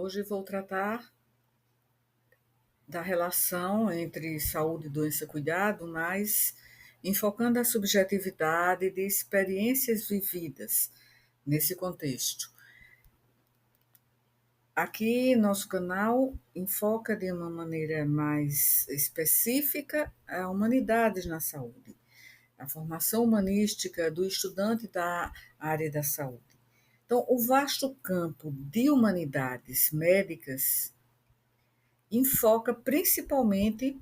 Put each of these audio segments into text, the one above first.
Hoje vou tratar da relação entre saúde, doença e cuidado, mas enfocando a subjetividade de experiências vividas nesse contexto. Aqui, nosso canal enfoca de uma maneira mais específica a humanidades na saúde, a formação humanística do estudante da área da saúde. Então, o vasto campo de humanidades médicas enfoca principalmente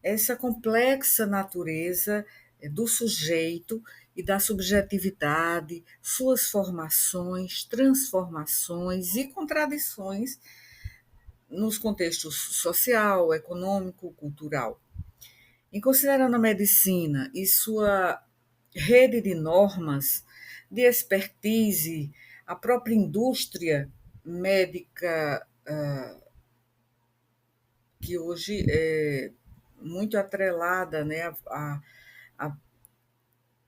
essa complexa natureza do sujeito e da subjetividade, suas formações, transformações e contradições nos contextos social, econômico, cultural. Em considerando a medicina e sua rede de normas, de expertise, a própria indústria médica, que hoje é muito atrelada, né, a,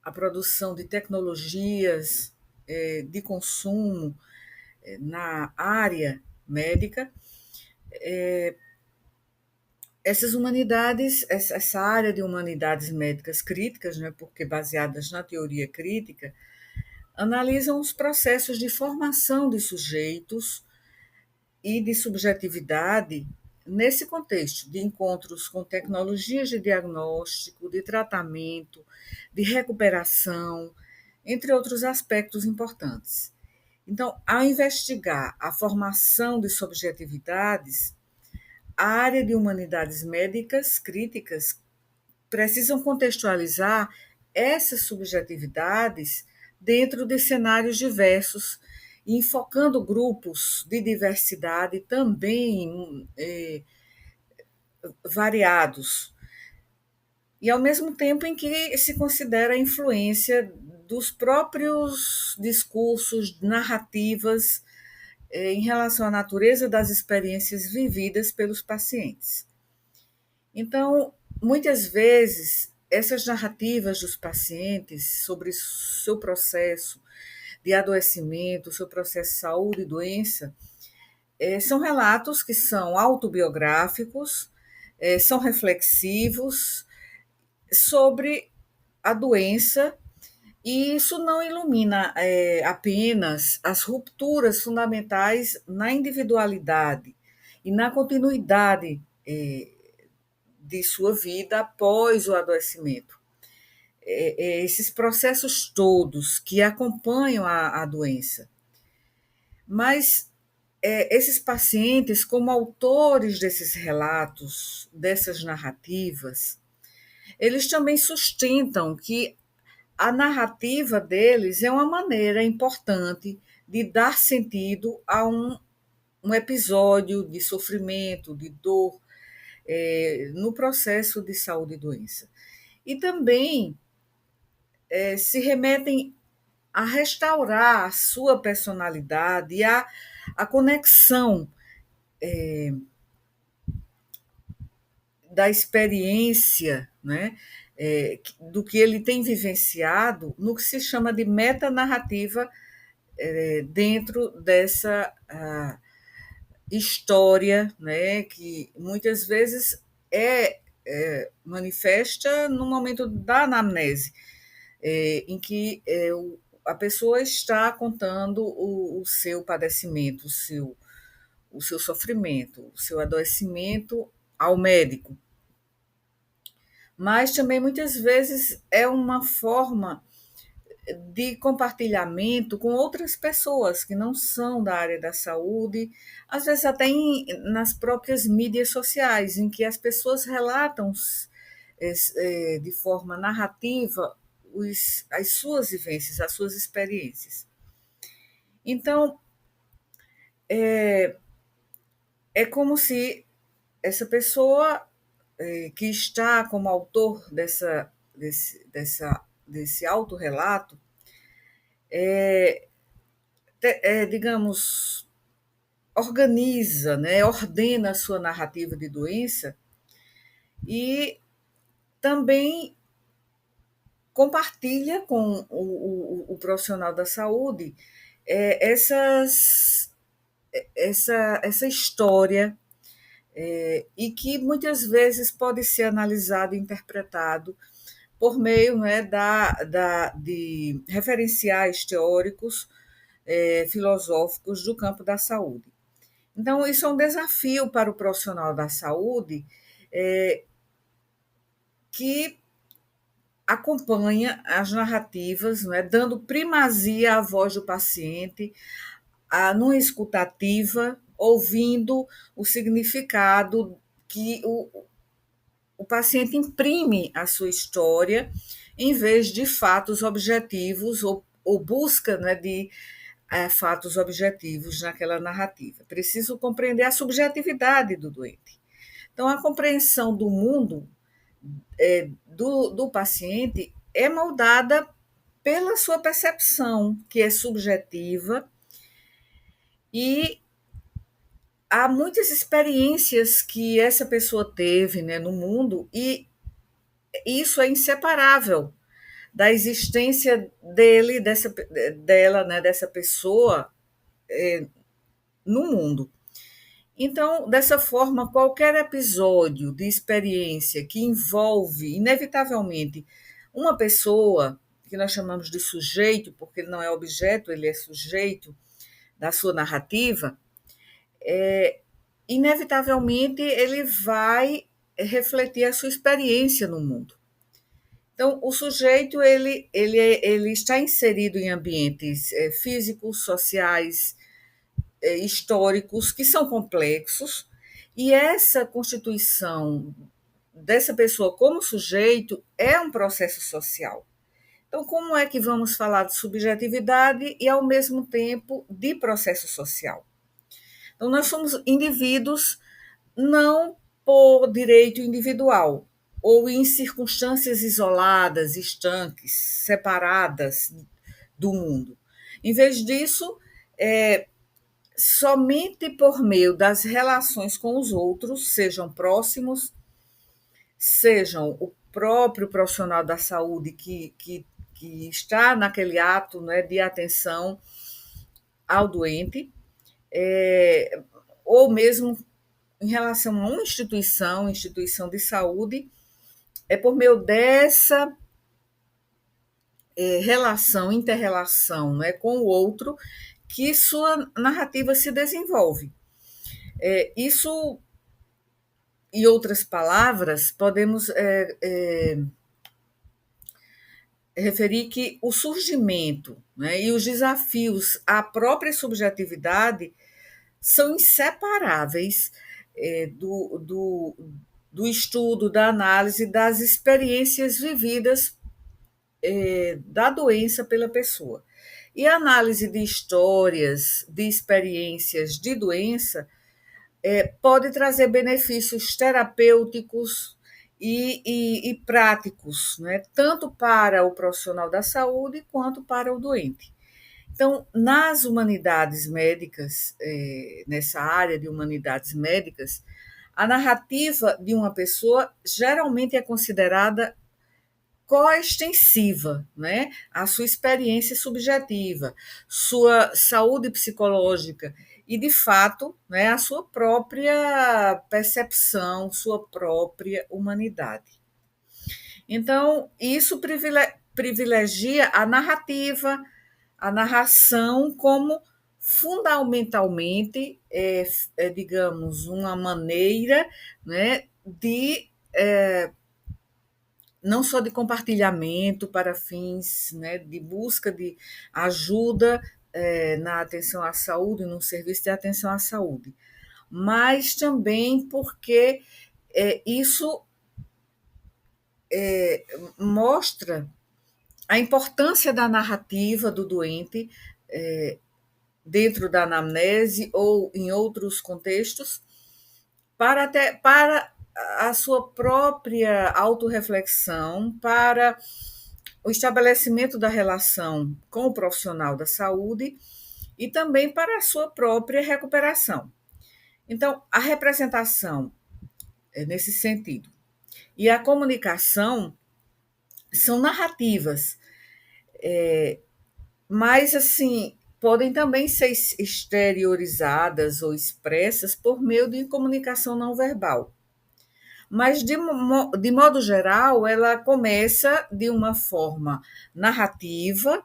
a produção de tecnologias de consumo na área médica, essas humanidades, essa área de humanidades médicas críticas, né, porque baseadas na teoria crítica, analisam os processos de formação de sujeitos e de subjetividade nesse contexto de encontros com tecnologias de diagnóstico, de tratamento, de recuperação, entre outros aspectos importantes. Então, ao investigar a formação de subjetividades, a área de humanidades médicas críticas precisam contextualizar essas subjetividades dentro de cenários diversos, enfocando grupos de diversidade também variados, e ao mesmo tempo em que se considera a influência dos próprios discursos, narrativas em relação à natureza das experiências vividas pelos pacientes. Então, muitas vezes, essas narrativas dos pacientes sobre seu processo de adoecimento, seu processo de saúde e doença, são relatos que são autobiográficos, são reflexivos sobre a doença, e isso não ilumina apenas as rupturas fundamentais na individualidade e na continuidade de sua vida após o adoecimento. Esses processos todos que acompanham a doença. Mas esses pacientes, como autores desses relatos, dessas narrativas, eles também sustentam que a narrativa deles é uma maneira importante de dar sentido a um episódio de sofrimento, de dor, no processo de saúde e doença. E também se remetem a restaurar a sua personalidade e a conexão da experiência, né, do que ele tem vivenciado no que se chama de metanarrativa dentro dessa história, né, que muitas vezes manifesta no momento da anamnese, em que a pessoa está contando o seu padecimento, o seu sofrimento, o seu adoecimento ao médico. Mas também muitas vezes é uma forma de compartilhamento com outras pessoas que não são da área da saúde, às vezes até nas próprias mídias sociais, em que as pessoas relatam de forma narrativa as suas vivências, as suas experiências. Então, é como se essa pessoa que está como autor desse autorrelato, digamos, organiza, né, ordena a sua narrativa de doença e também compartilha com o profissional da saúde essas essa história, e que muitas vezes pode ser analisado e interpretado por meio, né, de referenciais teóricos, filosóficos do campo da saúde. Então, isso é um desafio para o profissional da saúde, que acompanha as narrativas, né, dando primazia à voz do paciente, numa escutativa, ouvindo o significado que o paciente imprime à sua história, em vez de fatos objetivos ou busca, né, de fatos objetivos naquela narrativa. Preciso compreender a subjetividade do doente. Então, a compreensão do mundo do paciente é moldada pela sua percepção, que é subjetiva, e há muitas experiências que essa pessoa teve, né, no mundo, e isso é inseparável da existência dela, né, dessa pessoa no mundo. Então, dessa forma, qualquer episódio de experiência que envolve, inevitavelmente, uma pessoa, que nós chamamos de sujeito, porque ele não é objeto, ele é sujeito da sua narrativa, inevitavelmente ele vai refletir a sua experiência no mundo. Então, o sujeito ele está inserido em ambientes físicos, sociais, históricos, que são complexos, e essa constituição dessa pessoa como sujeito é um processo social. Então, como é que vamos falar de subjetividade e, ao mesmo tempo, de processo social? Então, nós somos indivíduos não por direito individual, ou em circunstâncias isoladas, estanques, separadas do mundo. Em vez disso, somente por meio das relações com os outros, sejam próximos, sejam o próprio profissional da saúde que está naquele ato, né, de atenção ao doente, ou mesmo em relação a uma instituição de saúde, é por meio dessa relação, inter-relação, né, com o outro, que sua narrativa se desenvolve. Isso, em outras palavras, podemos referir que o surgimento, né, e os desafios à própria subjetividade são inseparáveis do estudo, da análise das experiências vividas da doença pela pessoa. E a análise de histórias, de experiências de doença, pode trazer benefícios terapêuticos e práticos, né? Tanto para o profissional da saúde quanto para o doente. Então, nas humanidades médicas, nessa área de humanidades médicas, a narrativa de uma pessoa geralmente é considerada coextensiva, né? A sua experiência subjetiva, sua saúde psicológica e, de fato, né, a sua própria percepção, sua própria humanidade. Então, isso privilegia a narrativa, a narração como fundamentalmente, digamos, uma maneira, né, de não só de compartilhamento para fins, né, de busca de ajuda na atenção à saúde, no serviço de atenção à saúde, mas também porque isso mostra a importância da narrativa do doente dentro da anamnese ou em outros contextos, para a sua própria autorreflexão, para o estabelecimento da relação com o profissional da saúde e também para a sua própria recuperação. Então, a representação é nesse sentido. E a comunicação são narrativas, mas assim podem também ser exteriorizadas ou expressas por meio de comunicação não verbal. Mas, de modo geral, ela começa de uma forma narrativa,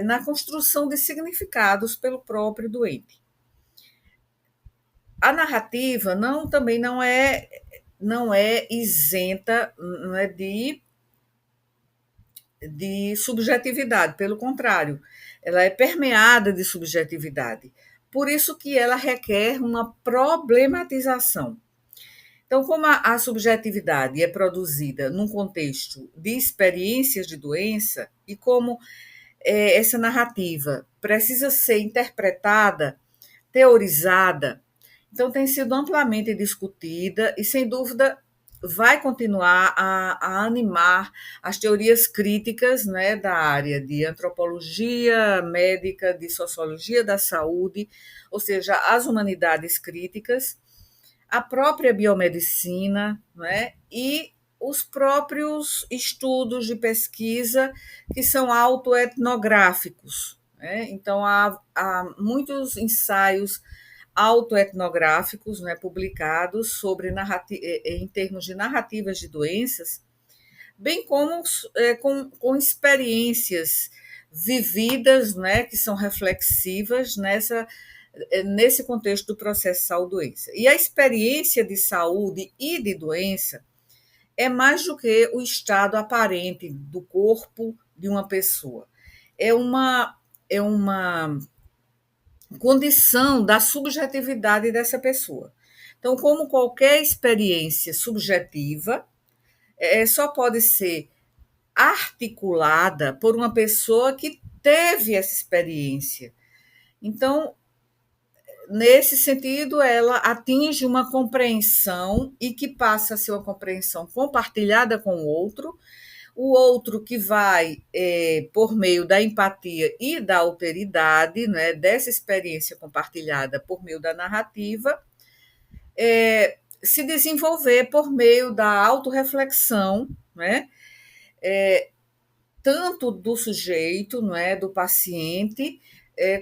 na construção de significados pelo próprio doente. A narrativa também não é isenta, não é de subjetividade, pelo contrário, ela é permeada de subjetividade. Por isso que ela requer uma problematização. Então, como a subjetividade é produzida num contexto de experiências de doença, e como essa narrativa precisa ser interpretada, teorizada, então tem sido amplamente discutida e, sem dúvida, vai continuar a animar as teorias críticas, né, da área de antropologia médica, de sociologia da saúde, ou seja, as humanidades críticas, a própria biomedicina, né, e os próprios estudos de pesquisa que são autoetnográficos, né? Então, há muitos ensaios autoetnográficos, né, publicados em termos de narrativas de doenças, bem como com experiências vividas, né, que são reflexivas nesse contexto do processo saúde-doença. E a experiência de saúde e de doença é mais do que o estado aparente do corpo de uma pessoa. É uma condição da subjetividade dessa pessoa. Então, como qualquer experiência subjetiva, só pode ser articulada por uma pessoa que teve essa experiência. Então, nesse sentido, ela atinge uma compreensão e que passa a ser uma compreensão compartilhada com o outro que vai, por meio da empatia e da alteridade, né, dessa experiência compartilhada por meio da narrativa, se desenvolver por meio da autorreflexão, né, tanto do sujeito, não é, do paciente,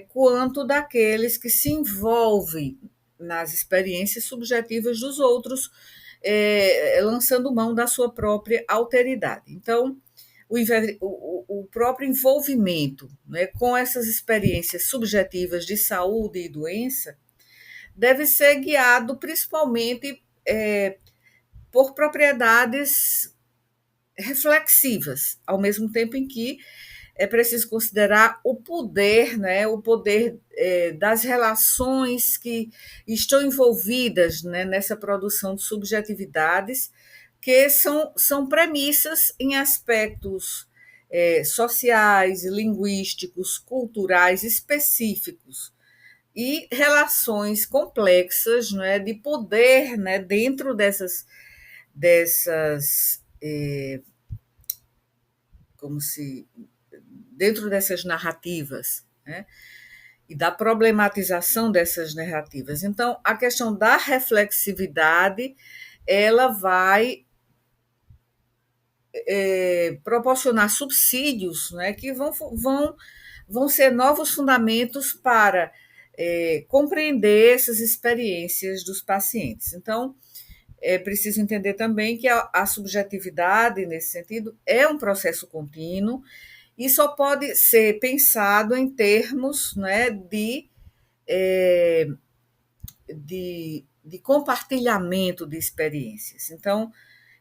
quanto daqueles que se envolvem nas experiências subjetivas dos outros, lançando mão da sua própria alteridade. Então, o próprio envolvimento, né, com essas experiências subjetivas de saúde e doença deve ser guiado principalmente por propriedades reflexivas, ao mesmo tempo em que é preciso considerar o poder, né, o poder das relações que estão envolvidas, né, nessa produção de subjetividades, que são premissas em aspectos sociais, linguísticos, culturais específicos e relações complexas, né, de poder, né, dentro dessas como se dentro dessas narrativas, né? E da problematização dessas narrativas. Então, a questão da reflexividade, ela vai proporcionar subsídios, né, que vão ser novos fundamentos para compreender essas experiências dos pacientes. Então, é preciso entender também que a subjetividade, nesse sentido, é um processo contínuo e só pode ser pensado em termos, né, de compartilhamento de experiências. Então,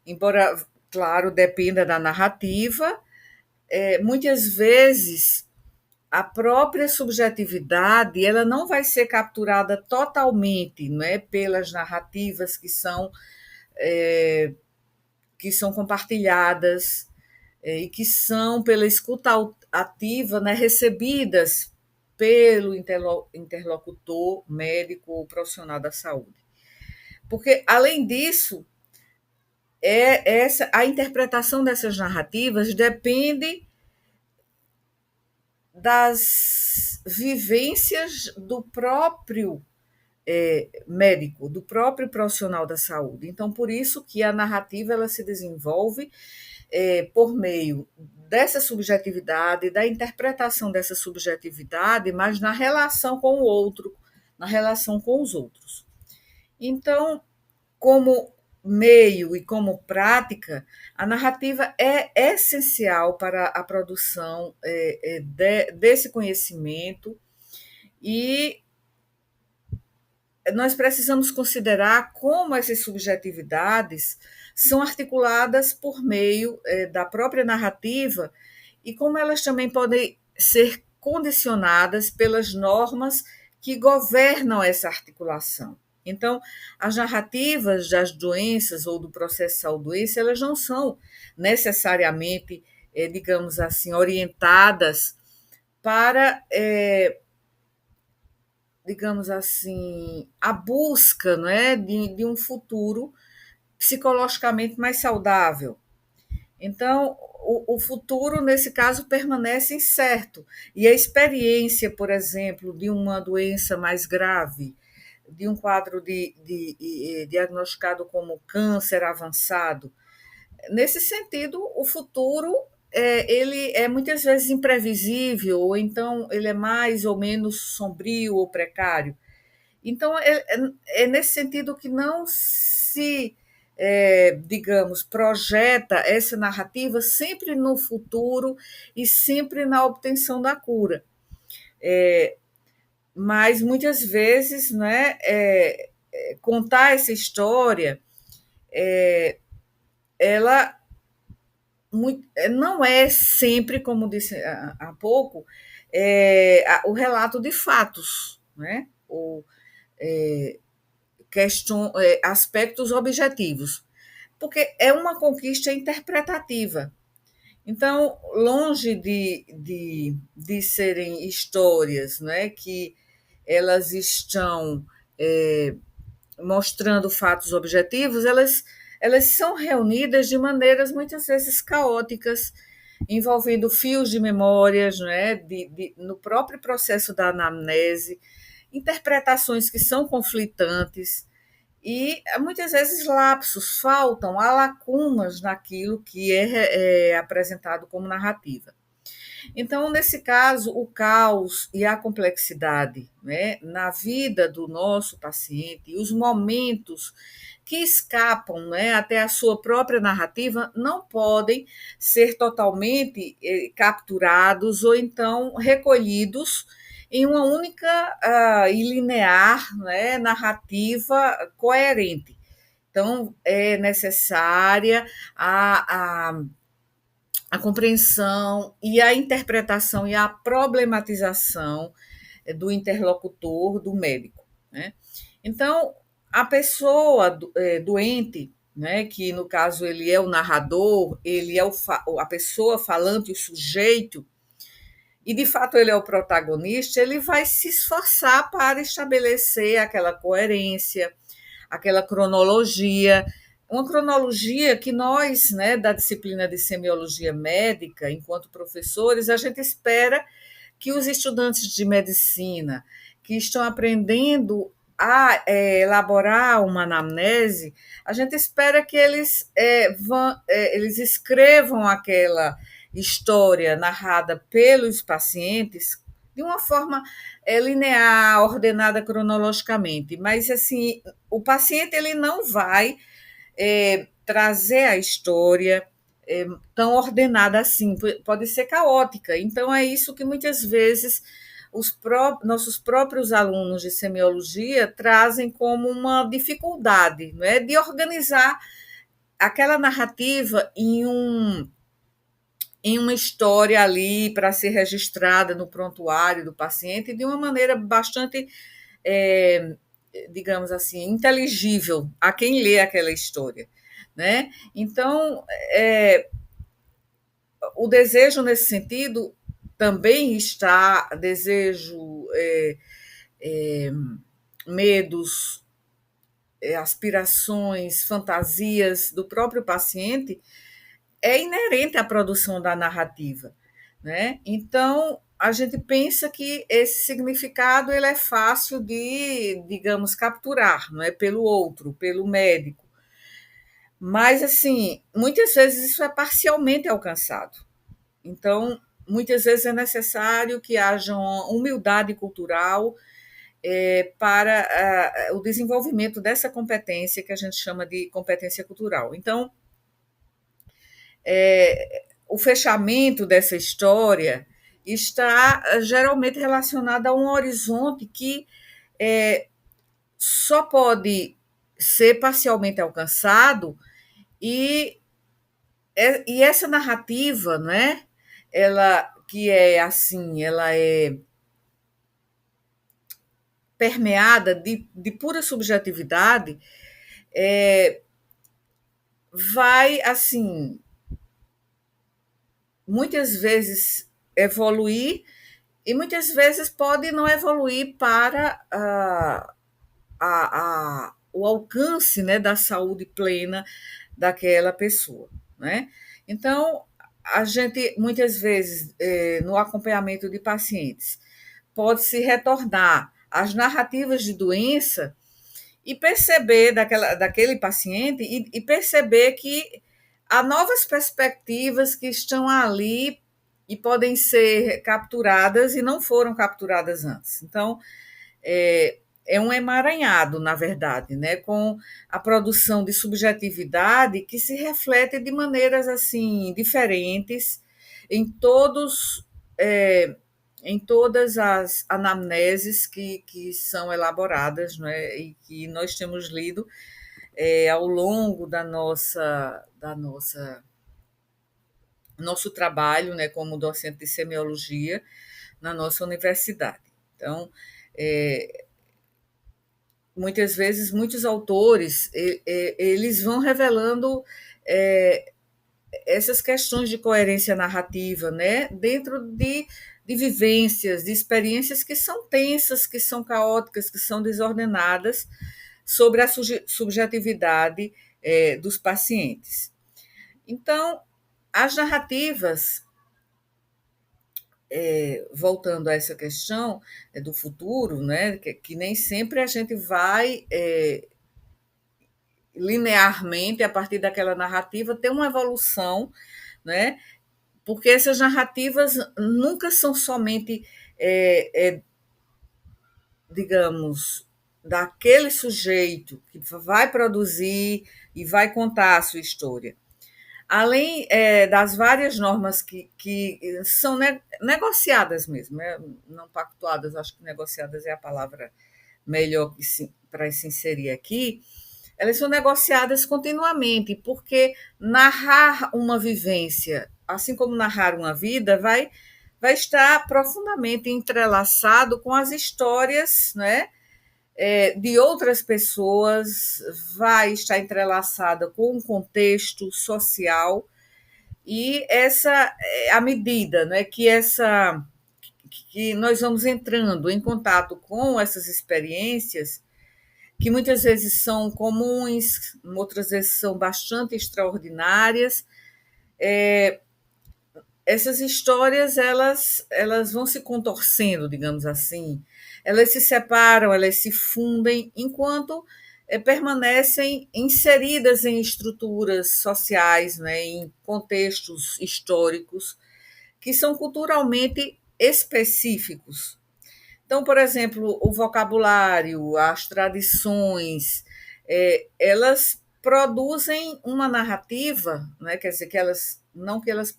embora, claro, dependa da narrativa, muitas vezes a própria subjetividade ela não vai ser capturada totalmente, não é, pelas narrativas que são compartilhadas e que são, pela escuta ativa, né, recebidas pelo interlocutor médico ou profissional da saúde. Porque, além disso, a interpretação dessas narrativas depende das vivências do próprio médico, do próprio profissional da saúde. Então, por isso que a narrativa ela se desenvolve por meio dessa subjetividade, da interpretação dessa subjetividade, mas na relação com o outro, na relação com os outros. Então, como meio e como prática, a narrativa é essencial para a produção desse conhecimento e nós precisamos considerar como essas subjetividades são articuladas por meio da própria narrativa e como elas também podem ser condicionadas pelas normas que governam essa articulação. Então, as narrativas das doenças ou do processo de saúde-doença, elas não são necessariamente, digamos assim, orientadas para digamos assim, a busca, não é, de um futuro psicologicamente mais saudável. Então, o futuro, nesse caso, permanece incerto. E a experiência, por exemplo, de uma doença mais grave, de um quadro diagnosticado como câncer avançado, nesse sentido, o futuro ele é muitas vezes imprevisível, ou então ele é mais ou menos sombrio ou precário. Então, é nesse sentido que não se, digamos, projeta essa narrativa sempre no futuro e sempre na obtenção da cura. Mas muitas vezes, né, contar essa história, ela não é sempre, como disse há pouco, o relato de fatos, né? Ou aspectos objetivos, porque é uma conquista interpretativa. Então, longe de serem histórias, né, que elas estão mostrando fatos objetivos, elas são reunidas de maneiras muitas vezes caóticas, envolvendo fios de memórias, né, no próprio processo da anamnese, interpretações que são conflitantes e muitas vezes lapsos, faltam, há lacunas naquilo que é apresentado como narrativa. Então, nesse caso, o caos e a complexidade, né, na vida do nosso paciente, os momentos que escapam, né, até a sua própria narrativa, não podem ser totalmente capturados ou então recolhidos em uma única e linear, né, narrativa coerente. Então, é necessária a compreensão e a interpretação e a problematização do interlocutor, do médico, né? Então, a pessoa doente, né, que no caso ele é o narrador, ele é a pessoa falante, o sujeito, e de fato ele é o protagonista, ele vai se esforçar para estabelecer aquela coerência, aquela cronologia, uma cronologia que nós, né, da disciplina de semiologia médica, enquanto professores, a gente espera que os estudantes de medicina que estão aprendendo a elaborar uma anamnese, a gente espera que eles escrevam aquela história narrada pelos pacientes de uma forma linear, ordenada cronologicamente, mas assim o paciente ele não vai trazer a história tão ordenada assim, pode ser caótica. Então, é isso que muitas vezes nossos próprios alunos de semiologia trazem como uma dificuldade, não é? De organizar aquela narrativa em uma história ali para ser registrada no prontuário do paciente de uma maneira bastante, digamos assim, inteligível a quem lê aquela história, né? Então, o desejo nesse sentido também está desejo, medos, aspirações, fantasias do próprio paciente é inerente à produção da narrativa, né? Então a gente pensa que esse significado ele é fácil de, digamos, capturar, não é, pelo outro, pelo médico. Mas assim, muitas vezes isso é parcialmente alcançado. Então, muitas vezes é necessário que haja uma humildade cultural para o desenvolvimento dessa competência que a gente chama de competência cultural. Então, o fechamento dessa história está geralmente relacionado a um horizonte que só pode ser parcialmente alcançado e, e essa narrativa, né? Ela que é assim, ela é permeada de pura subjetividade, vai assim muitas vezes evoluir e muitas vezes pode não evoluir para o alcance, né, da saúde plena daquela pessoa, né? Então, a gente muitas vezes no acompanhamento de pacientes pode se retornar às narrativas de doença e perceber daquele paciente e perceber que há novas perspectivas que estão ali e podem ser capturadas e não foram capturadas antes. Então, é um emaranhado, na verdade, né, com a produção de subjetividade que se reflete de maneiras assim diferentes em todos em todas as anamneses que são elaboradas, né, e que nós temos lido ao longo da nosso trabalho, né, como docente de semiologia na nossa universidade. Então, muitas vezes, muitos autores eles vão revelando essas questões de coerência narrativa, né, dentro de vivências, de experiências que são tensas, que são caóticas, que são desordenadas sobre a subjetividade dos pacientes. Então, as narrativas, voltando a essa questão do futuro, né, que nem sempre a gente vai linearmente, a partir daquela narrativa, ter uma evolução, né, porque essas narrativas nunca são somente, digamos, daquele sujeito que vai produzir e vai contar a sua história. Além das várias normas que são negociadas mesmo, né? Não pactuadas, acho que negociadas é a palavra melhor para se inserir aqui, elas são negociadas continuamente, porque narrar uma vivência, assim como narrar uma vida, vai estar profundamente entrelaçado com as histórias, né, de outras pessoas, vai estar entrelaçada com um contexto social e essa à medida, né, que nós vamos entrando em contato com essas experiências que muitas vezes são comuns, outras vezes são bastante extraordinárias. Essas histórias elas vão se contorcendo, digamos assim, elas se separam, elas se fundem, enquanto permanecem inseridas em estruturas sociais, né, em contextos históricos que são culturalmente específicos. Então, por exemplo, o vocabulário, as tradições, elas produzem uma narrativa, né? Quer dizer, que elas não que elas,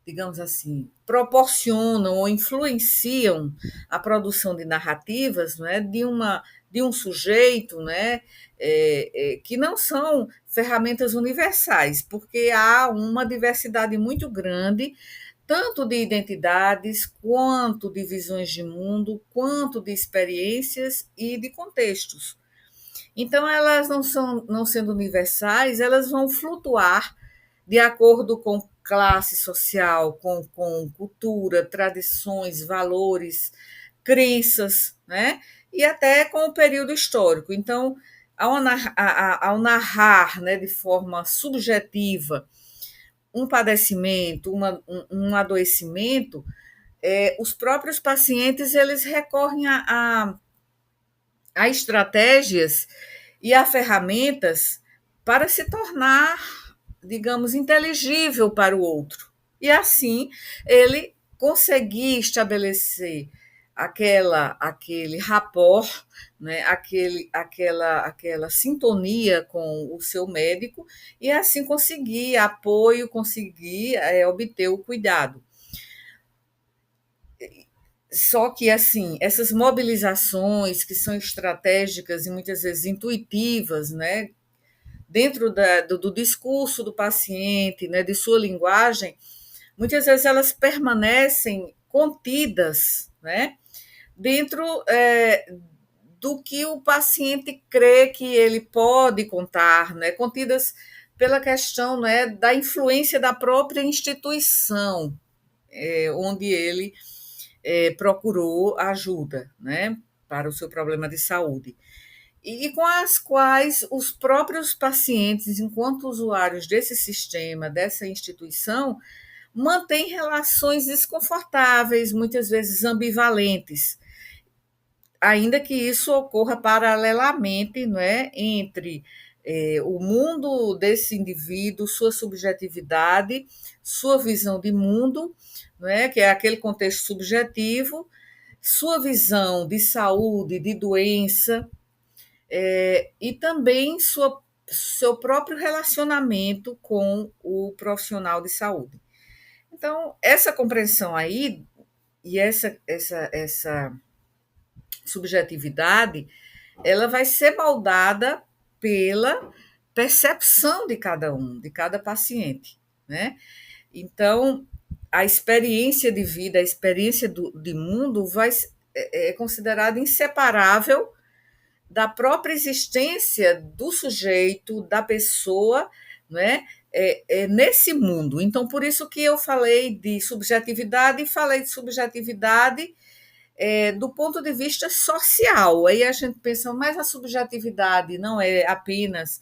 digamos assim, proporcionam ou influenciam a produção de narrativas, né? De um sujeito, né? Que não são ferramentas universais, porque há uma diversidade muito grande tanto de identidades, quanto de visões de mundo, quanto de experiências e de contextos. Então, elas não sendo universais, elas vão flutuar de acordo com classe social, com cultura, tradições, valores, crenças, né? E até com o período histórico. Então, ao narrar, né, de forma subjetiva um padecimento, um adoecimento, os próprios pacientes eles recorrem a estratégias e a ferramentas para se tornar, digamos, inteligível para o outro, E assim ele conseguir estabelecer aquele rapport, né, aquela sintonia com o seu médico e assim conseguir apoio, conseguir obter o cuidado. Só que, assim, essas mobilizações que são estratégicas e muitas vezes intuitivas, né, dentro do discurso do paciente, né, de sua linguagem, muitas vezes elas permanecem contidas, né, dentro do que o paciente crê que ele pode contar, né, contidas pela questão, né, da influência da própria instituição onde ele procurou ajuda, né, para o seu problema de saúde. E com as quais os próprios pacientes, enquanto usuários desse sistema, dessa instituição, mantêm relações desconfortáveis, muitas vezes ambivalentes, ainda que isso ocorra paralelamente, não é, entre o mundo desse indivíduo, sua subjetividade, sua visão de mundo, não é, que é aquele contexto subjetivo, sua visão de saúde, de doença, e também seu próprio relacionamento com o profissional de saúde. Então, essa compreensão aí e essa subjetividade, ela vai ser moldada pela percepção de cada um, de cada paciente, né? Então, a experiência de vida, a experiência de mundo é considerada inseparável da própria existência do sujeito, da pessoa, né? Nesse mundo. Então, por isso que eu falei de subjetividade e falei de subjetividade do ponto de vista social. Aí a gente pensa, mas a subjetividade não é apenas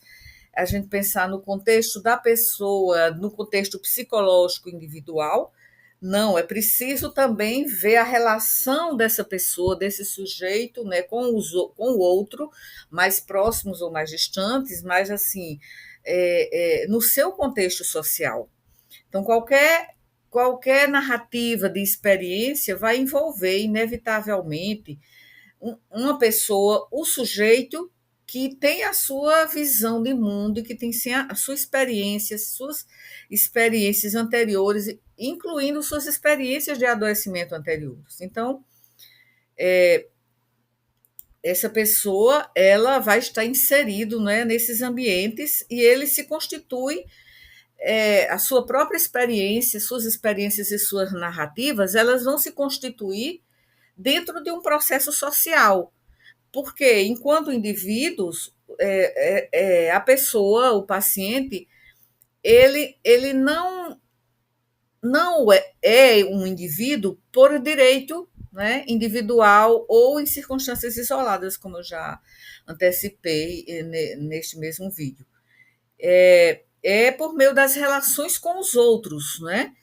a gente pensar no contexto da pessoa, no contexto psicológico individual. Não, é preciso também ver a relação dessa pessoa, desse sujeito, né, com o outro, mais próximos ou mais distantes, mas assim, no seu contexto social. Então, qualquer narrativa de experiência vai envolver, inevitavelmente, uma pessoa, o sujeito que tem a sua visão de mundo e que tem sim, a sua experiência, suas experiências anteriores, incluindo suas experiências de adoecimento anteriores. Então, essa pessoa ela vai estar inserido, né, nesses ambientes e ele se constitui a sua própria experiência, suas experiências e suas narrativas, elas vão se constituir dentro de um processo social. Porque, enquanto indivíduos, a pessoa, o paciente, ele não é um indivíduo por direito, né, individual ou em circunstâncias isoladas, como eu já antecipei neste mesmo vídeo. Por meio das relações com os outros, né?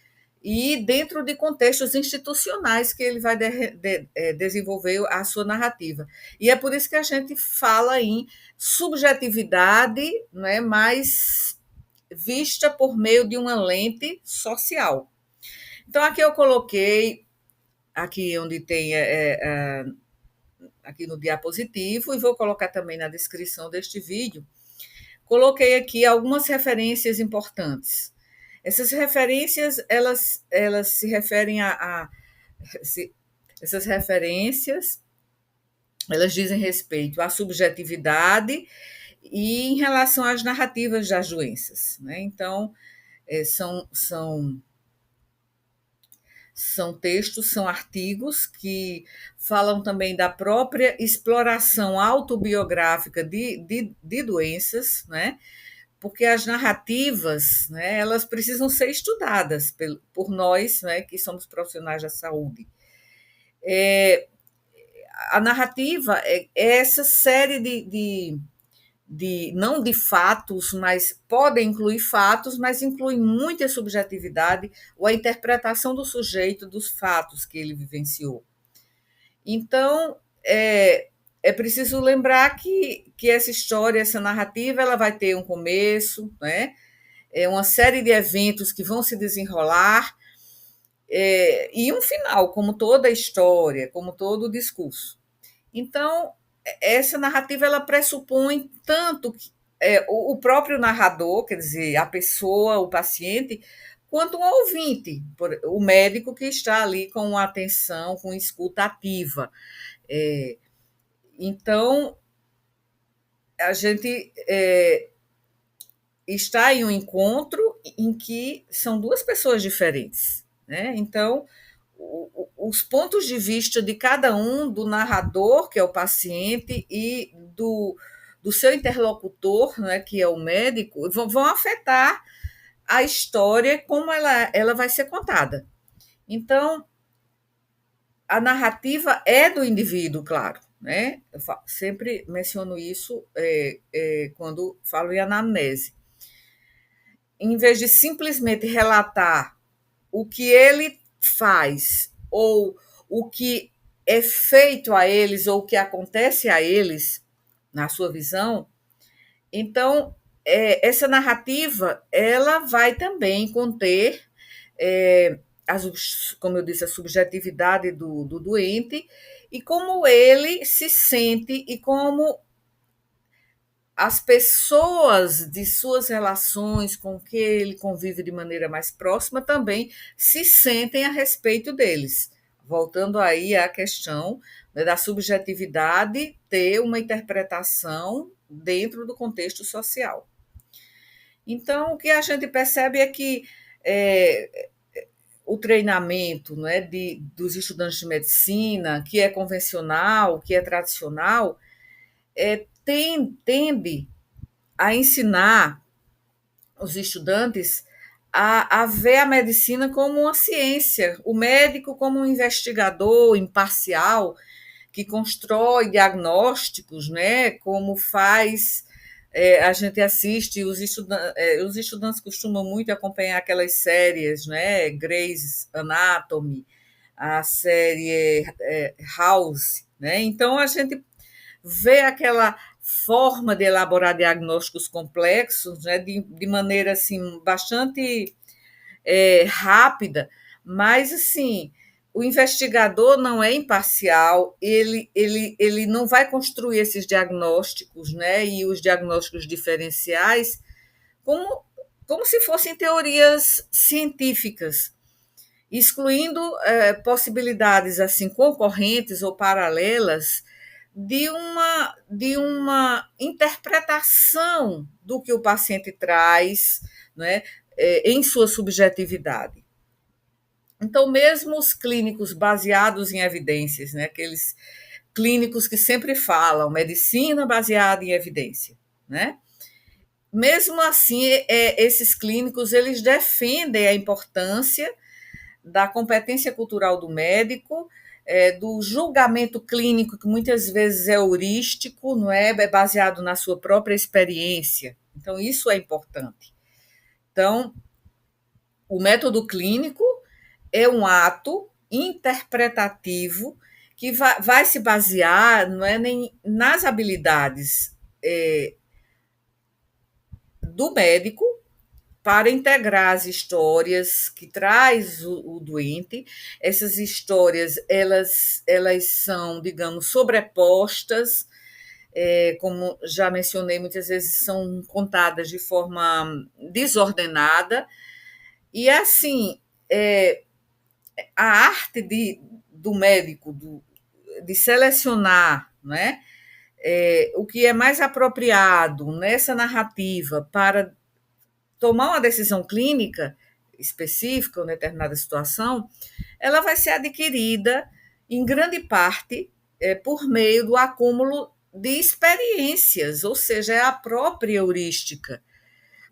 E dentro de contextos institucionais que ele vai desenvolver a sua narrativa. E é por isso que a gente fala em subjetividade, né, mais vista por meio de uma lente social. Então, aqui eu coloquei, aqui onde tem, aqui no diapositivo, e vou colocar também na descrição deste vídeo, coloquei aqui algumas referências importantes. Essas referências, elas se referem essas referências, elas dizem respeito à subjetividade e em relação às narrativas das doenças, né? Então, são textos, são artigos que falam também da própria exploração autobiográfica de doenças, né? Porque as narrativas, né, elas precisam ser estudadas por nós, né, que somos profissionais da saúde. A narrativa é essa série não de fatos, mas podem incluir fatos, mas inclui muita subjetividade ou a interpretação do sujeito dos fatos que ele vivenciou. Então, é preciso lembrar que essa história, essa narrativa, ela vai ter um começo, né? Uma série de eventos que vão se desenrolar, e um final, como toda a história, como todo o discurso. Então, essa narrativa ela pressupõe tanto o próprio narrador, quer dizer, a pessoa, o paciente, quanto um ouvinte, o médico que está ali com atenção, com escuta ativa. É, então, a gente está em um encontro em que são duas pessoas diferentes. Né? Então, os pontos de vista de cada um, do narrador, que é o paciente, e do seu interlocutor, né, que é o médico, vão afetar a história, como ela vai ser contada. Então, a narrativa é do indivíduo, claro. Né? Eu sempre menciono isso quando falo em anamnese. Em vez de simplesmente relatar o que ele faz ou o que é feito a eles ou o que acontece a eles, na sua visão, então essa narrativa ela vai também conter, como eu disse, a subjetividade do doente e como ele se sente e como as pessoas de suas relações com que ele convive de maneira mais próxima também se sentem a respeito deles. Voltando aí à questão, né, da subjetividade ter uma interpretação dentro do contexto social. Então, o que a gente percebe é que o treinamento, né, dos estudantes de medicina, que é convencional, que é tradicional, tende a ensinar os estudantes a ver a medicina como uma ciência, o médico como um investigador imparcial que constrói diagnósticos, né? Como faz. A gente assiste, os estudantes costumam muito acompanhar aquelas séries, né? Grey's Anatomy, a série House, né? Então a gente vê aquela forma de elaborar diagnósticos complexos, né, de maneira assim bastante rápida, mas assim o investigador não é imparcial, ele não vai construir esses diagnósticos, né, e os diagnósticos diferenciais como se fossem teorias científicas, excluindo possibilidades assim concorrentes ou paralelas de uma interpretação do que o paciente traz, né, em sua subjetividade. Então, mesmo os clínicos baseados em evidências, né, aqueles clínicos que sempre falam medicina baseada em evidência, né? Mesmo assim, esses clínicos eles defendem a importância da competência cultural do médico, do julgamento clínico, que muitas vezes é heurístico, não é? É baseado na sua própria experiência. Então, isso é importante. Então, o método clínico é um ato interpretativo que vai se basear não é, nem nas habilidades do médico para integrar as histórias que traz o doente. Essas histórias elas são, digamos, sobrepostas, como já mencionei, muitas vezes são contadas de forma desordenada, e assim a arte do médico de selecionar, né, o que é mais apropriado nessa narrativa para tomar uma decisão clínica específica, em determinada situação, ela vai ser adquirida, em grande parte, por meio do acúmulo de experiências, ou seja, é a própria heurística.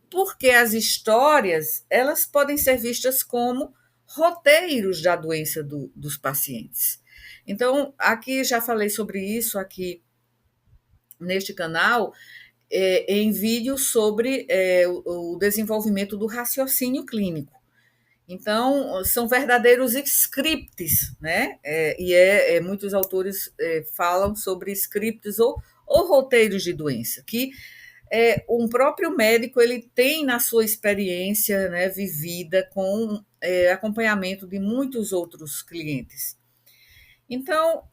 Porque as histórias elas podem ser vistas como roteiros da doença dos pacientes. Então, aqui já falei sobre isso aqui neste canal, em vídeo sobre o desenvolvimento do raciocínio clínico. Então, são verdadeiros scripts, né? Muitos autores falam sobre scripts ou roteiros de doença, que um próprio médico ele tem na sua experiência, né, vivida com acompanhamento de muitos outros clientes. Então,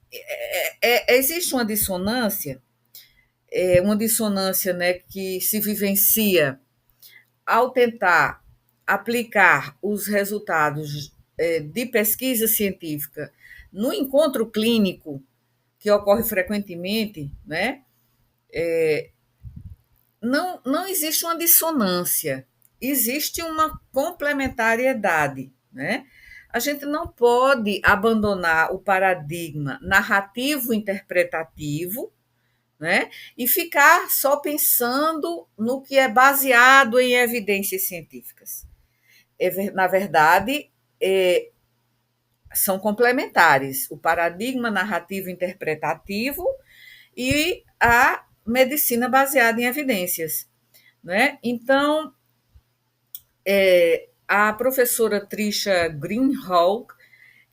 existe uma dissonância, né, que se vivencia ao tentar aplicar os resultados de pesquisa científica no encontro clínico, que ocorre frequentemente, né, não existe uma dissonância, existe uma complementariedade, né? A gente não pode abandonar o paradigma narrativo-interpretativo, né? E ficar só pensando no que é baseado em evidências científicas. Na verdade, são complementares o paradigma narrativo-interpretativo e a medicina baseada em evidências, né? Então, a professora Trisha Greenhalgh,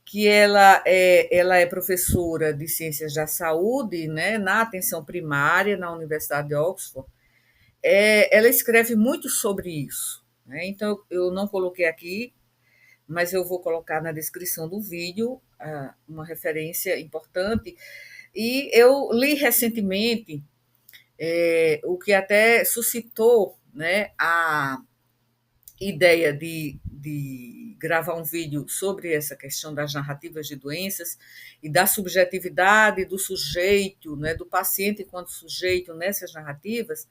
que ela é professora de ciências da saúde, né, na atenção primária na Universidade de Oxford, ela escreve muito sobre isso, né? Então, eu não coloquei aqui, mas eu vou colocar na descrição do vídeo uma referência importante. E eu li recentemente o que até suscitou, né, a ideia de gravar um vídeo sobre essa questão das narrativas de doenças e da subjetividade do sujeito, né, do paciente enquanto sujeito nessas narrativas,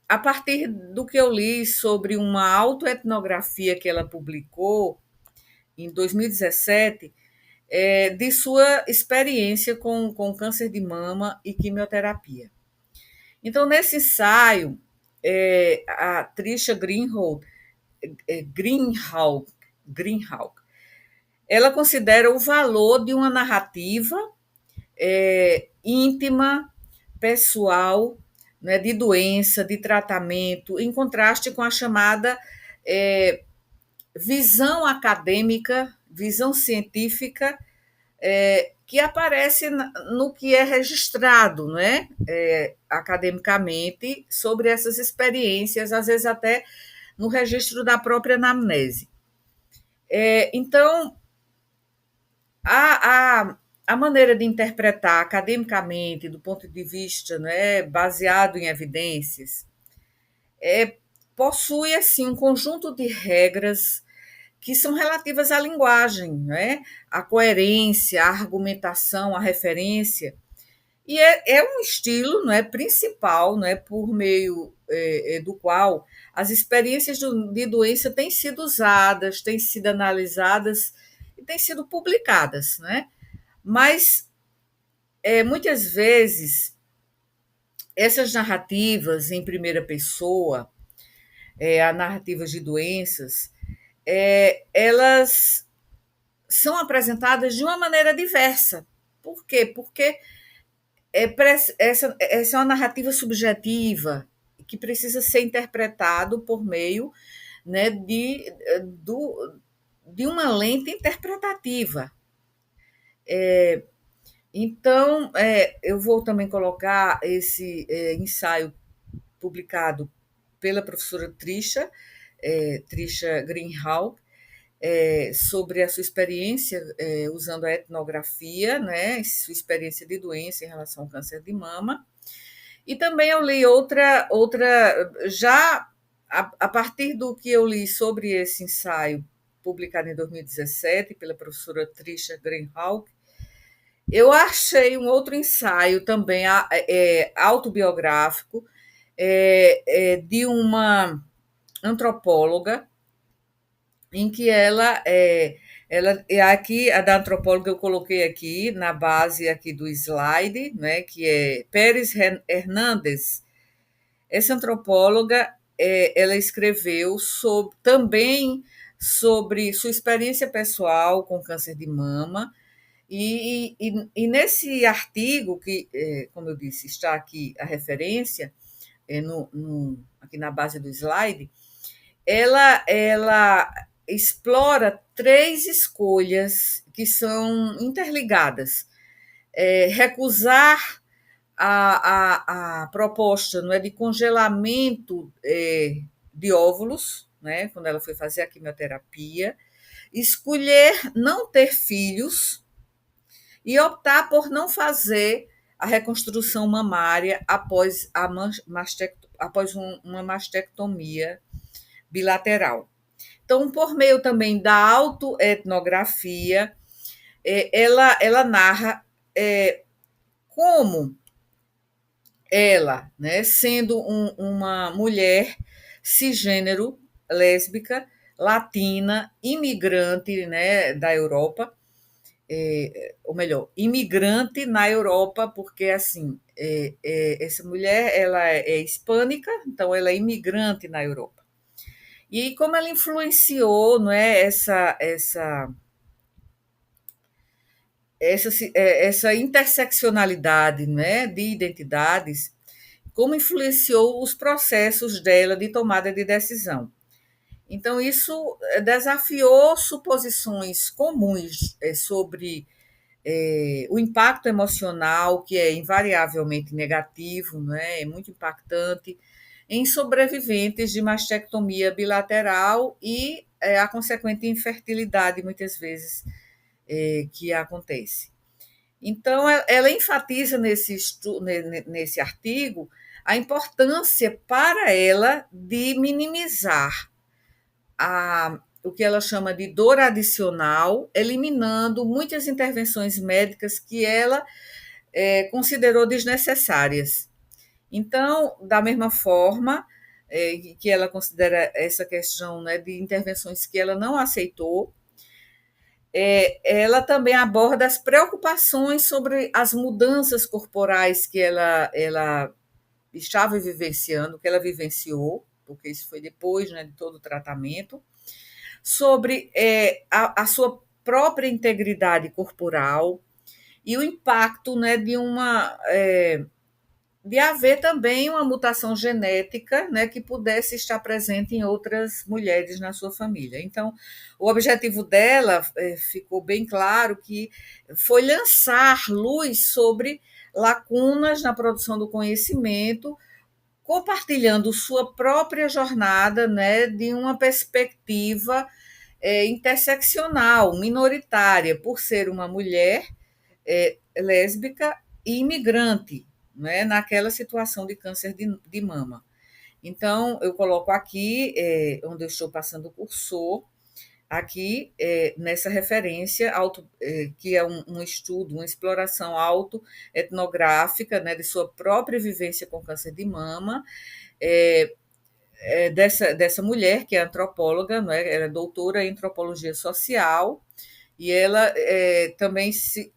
a partir do que eu li sobre uma autoetnografia que ela publicou em 2017, de sua experiência com câncer de mama e quimioterapia. Então, nesse ensaio, a Trisha Greenhalgh, ela considera o valor de uma narrativa íntima, pessoal, né, de doença, de tratamento, em contraste com a chamada visão acadêmica, visão científica, que aparece no que é registrado, não é? Academicamente, sobre essas experiências, às vezes até no registro da própria anamnese. Então, a maneira de interpretar academicamente, do ponto de vista, né, baseado em evidências, possui assim um conjunto de regras que são relativas à linguagem, né? À coerência, à argumentação, à referência. E um estilo, não é, principal, não é, por meio do qual as experiências de doença têm sido usadas, têm sido analisadas e têm sido publicadas, né? Mas muitas vezes essas narrativas em primeira pessoa, as narrativas de doenças, elas são apresentadas de uma maneira diversa. Por quê? Porque essa é uma narrativa subjetiva que precisa ser interpretado por meio, né, de uma lente interpretativa. Então, eu vou também colocar esse ensaio publicado pela professora Trisha Greenhalgh, sobre a sua experiência usando a etnografia, né, sua experiência de doença em relação ao câncer de mama. E também eu li outra já a partir do que eu li sobre esse ensaio publicado em 2017 pela professora Trisha Greenhalgh, eu achei um outro ensaio também autobiográfico de uma antropóloga, em que ela aqui a da antropóloga eu coloquei aqui na base aqui do slide, né, que é Pérez Hernández. Essa antropóloga ela escreveu também sobre sua experiência pessoal com câncer de mama. E nesse artigo, que, como eu disse, está aqui a referência, aqui na base do slide, ela explora 3 escolhas que são interligadas. Recusar a proposta, não é, de congelamento de óvulos, né, quando ela foi fazer a quimioterapia, escolher não ter filhos e optar por não fazer a reconstrução mamária após, após uma mastectomia bilateral. Então, por meio também da autoetnografia, ela narra como ela, né, sendo uma mulher cisgênero, lésbica, latina, imigrante, né, da Europa, ou melhor, imigrante na Europa, porque assim, essa mulher ela é hispânica, então ela é imigrante na Europa. E como ela influenciou, não é, essa interseccionalidade, né, de identidades, como influenciou os processos dela de tomada de decisão. Então, isso desafiou suposições comuns sobre o impacto emocional, que é invariavelmente negativo, né, é muito impactante, em sobreviventes de mastectomia bilateral e a consequente infertilidade, muitas vezes, que acontece. Então, ela enfatiza nesse artigo a importância para ela de minimizar o que ela chama de dor adicional, eliminando muitas intervenções médicas que ela considerou desnecessárias. Então, da mesma forma que ela considera essa questão, né, de intervenções que ela não aceitou, ela também aborda as preocupações sobre as mudanças corporais que ela estava vivenciando, que ela vivenciou, porque isso foi depois, né, de todo o tratamento, sobre a sua própria integridade corporal e o impacto, né, de haver também uma mutação genética, né, que pudesse estar presente em outras mulheres na sua família. Então, o objetivo dela ficou bem claro que foi lançar luz sobre lacunas na produção do conhecimento, compartilhando sua própria jornada, né, de uma perspectiva interseccional, minoritária, por ser uma mulher lésbica e imigrante, né, naquela situação de câncer de mama. Então, eu coloco aqui, onde eu estou passando o cursor, aqui nessa referência, que é um estudo, uma exploração autoetnográfica, né, de sua própria vivência com câncer de mama, dessa mulher, que é antropóloga, não é? Ela é doutora em antropologia social, e ela também se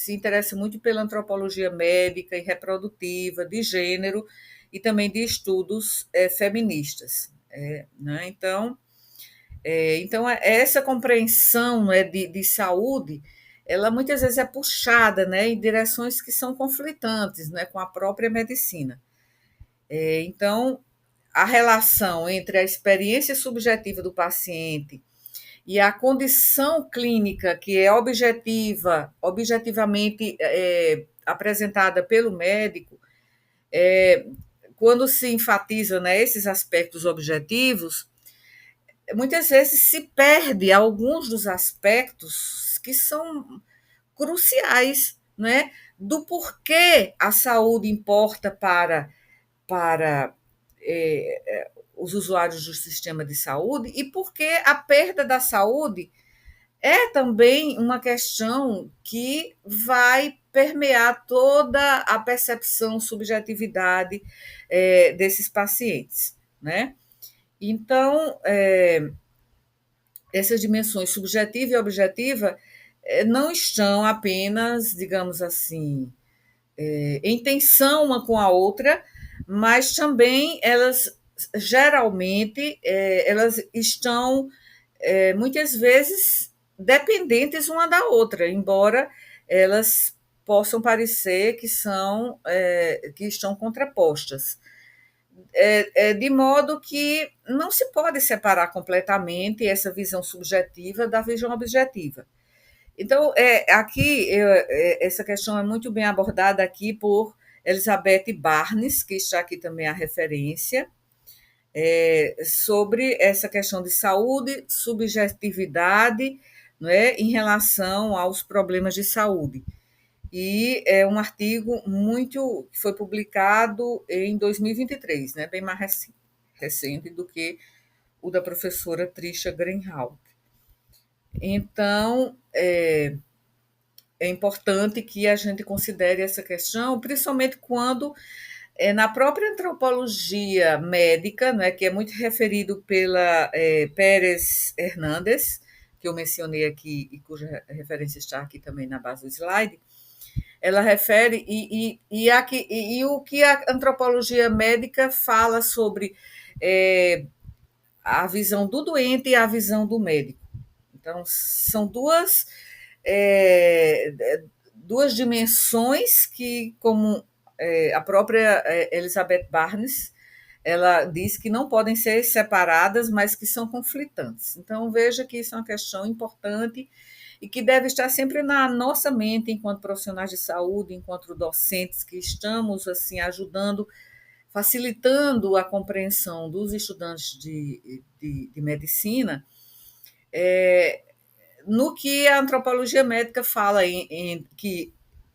interessa muito pela antropologia médica e reprodutiva, de gênero, e também de estudos feministas. Né? Então, essa compreensão, né, de saúde, ela muitas vezes é puxada, né, em direções que são conflitantes, né, com a própria medicina. Então, a relação entre a experiência subjetiva do paciente e a condição clínica que é objetivamente apresentada pelo médico, quando se enfatiza, né, esses aspectos objetivos, muitas vezes se perde alguns dos aspectos que são cruciais, né, do porquê a saúde importa para os usuários do sistema de saúde e porque a perda da saúde é também uma questão que vai permear toda a percepção, subjetividade desses pacientes, né? Então, essas dimensões subjetiva e objetiva não estão apenas, digamos assim, em tensão uma com a outra, mas também elas geralmente elas estão muitas vezes dependentes uma da outra, embora elas possam parecer que estão contrapostas. De modo que não se pode separar completamente essa visão subjetiva da visão objetiva. Então, aqui, essa questão é muito bem abordada aqui por Elizabeth Barnes, que está aqui também a referência, sobre essa questão de saúde, subjetividade, não é, em relação aos problemas de saúde. E é um artigo muito que foi publicado em 2023, né, bem mais recente do que o da professora Trisha Greenhalgh. Então, é importante que a gente considere essa questão, principalmente quando na própria antropologia médica, né, que é muito referido pela Pérez Hernandes, que eu mencionei aqui e cuja referência está aqui também na base do slide, ela refere e o que a antropologia médica fala sobre a visão do doente e a visão do médico. Então, são é, duas dimensões que, como a própria Elizabeth Barnes, ela diz que não podem ser separadas, mas que são conflitantes. Então, veja que isso é uma questão importante e que deve estar sempre na nossa mente, enquanto profissionais de saúde, enquanto docentes que estamos assim ajudando, facilitando a compreensão dos estudantes de medicina, no que a antropologia médica fala que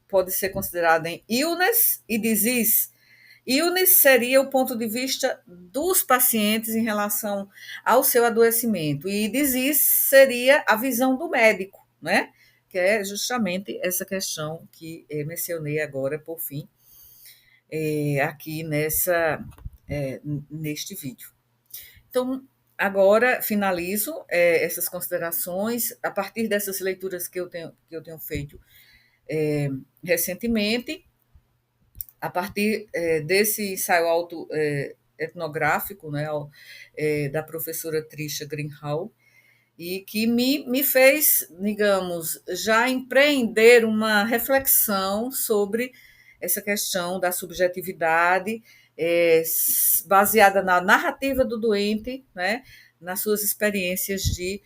pode ser considerada em illness e disease. Illness seria o ponto de vista dos pacientes em relação ao seu adoecimento, e disease seria a visão do médico, né? Que é justamente essa questão que mencionei agora, por fim, aqui neste vídeo. Então, agora finalizo essas considerações a partir dessas leituras que eu tenho feito recentemente, a partir desse ensaio etnográfico, né, da professora Trisha Greenhalgh, e que me fez, digamos, já empreender uma reflexão sobre essa questão da subjetividade, baseada na narrativa do doente, né, nas suas experiências de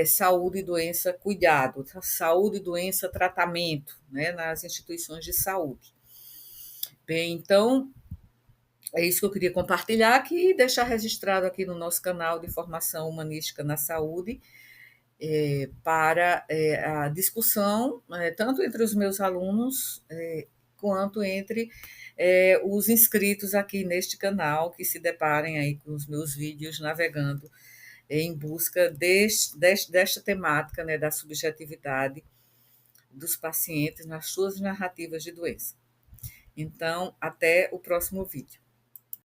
saúde, doença, cuidado, saúde, doença, tratamento, né, nas instituições de saúde. Bem, então, é isso que eu queria compartilhar aqui e deixar registrado aqui no nosso canal de Formação Humanística na Saúde, para a discussão, tanto entre os meus alunos, quanto entre os inscritos aqui neste canal, que se deparem aí com os meus vídeos navegando em busca desta temática, né, da subjetividade dos pacientes nas suas narrativas de doença. Então, até o próximo vídeo.